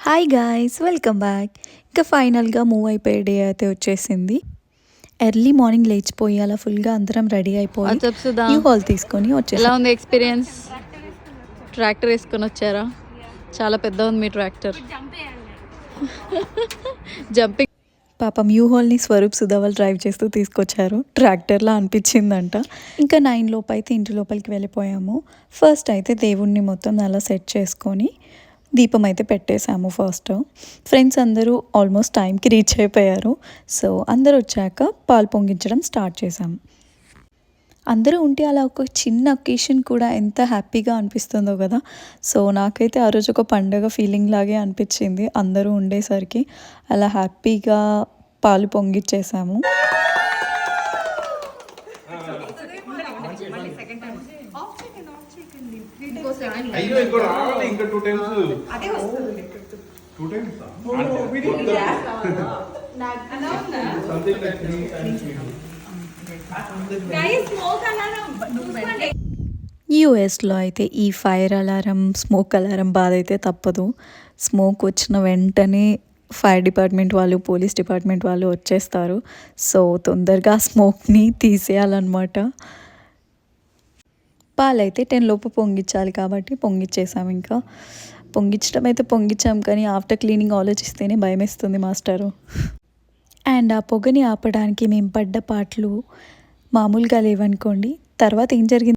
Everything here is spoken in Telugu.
Hi guys, welcome back. ఇంకా ఫైనల్గా మూవ్ అయిపోయే డే అయితే వచ్చేసింది. ఎర్లీ మార్నింగ్ లేచిపోయి అలా ఫుల్గా అందరం రెడీ అయిపోయి వాట్సాప్ సుధా, న్యూ హాల్ తీసుకొని ఎలా వచ్చేసాం. ఉంది ఎక్స్పీరియన్స్? ట్రాక్టర్ వేసుకొని వచ్చారా? చాలా పెద్ద ఉంది మీ ట్రాక్టర్. జంపింగ్. పాపం న్యూ హాల్ని స్వరూప్ సుధా వాళ్ళు డ్రైవ్ చేస్తూ తీసుకొచ్చారు. ట్రాక్టర్లా అనిపించిందంట. ఇంకా 9 లోపు అయితే ఇంటి లోపలికి వెళ్ళిపోయాము. ఫస్ట్ అయితే దేవుణ్ణి మొత్తం అలా సెట్ చేసుకొని దీపం అయితే పెట్టేశాము. ఫస్ట్ ఫ్రెండ్స్ అందరూ ఆల్మోస్ట్ టైంకి రీచ్ అయిపోయారు. సో అందరూ వచ్చాక పాలు పొంగించడం స్టార్ట్ చేశాము. అందరూ ఉంటే అలా ఒక చిన్న ఒకేషన్ కూడా ఎంత హ్యాపీగా అనిపిస్తుందో కదా. సో నాకైతే ఆ రోజు ఒక పండగ ఫీలింగ్ లాగే అనిపించింది. అందరూ ఉండేసరికి అలా హ్యాపీగా పాలు పొంగిచ్చేసాము. యూఎస్లో అయితే ఈ ఫైర్ అలారం, స్మోక్ అలారం బాధ అయితే తప్పదు. స్మోక్ వచ్చిన వెంటనే ఫైర్ డిపార్ట్మెంట్ వాళ్ళు, పోలీస్ డిపార్ట్మెంట్ వాళ్ళు వచ్చేస్తారు. సో తొందరగా స్మోక్ని తీసేయాలన్నమాట. పాలైతే 10 లోపు పొంగించాలి కాబట్టి పొంగిచ్చేసాం. ఇంకా పొంగించడం అయితే పొంగించాం, కానీ ఆఫ్టర్ క్లీనింగ్ ఆలోచిస్తేనే భయమేస్తుంది మాస్టరు. అండ్ ఆ పొగని ఆపడానికి మేము పడ్డ పాటలు మామూలుగా లేవనుకోండి. తర్వాత ఏం జరిగింది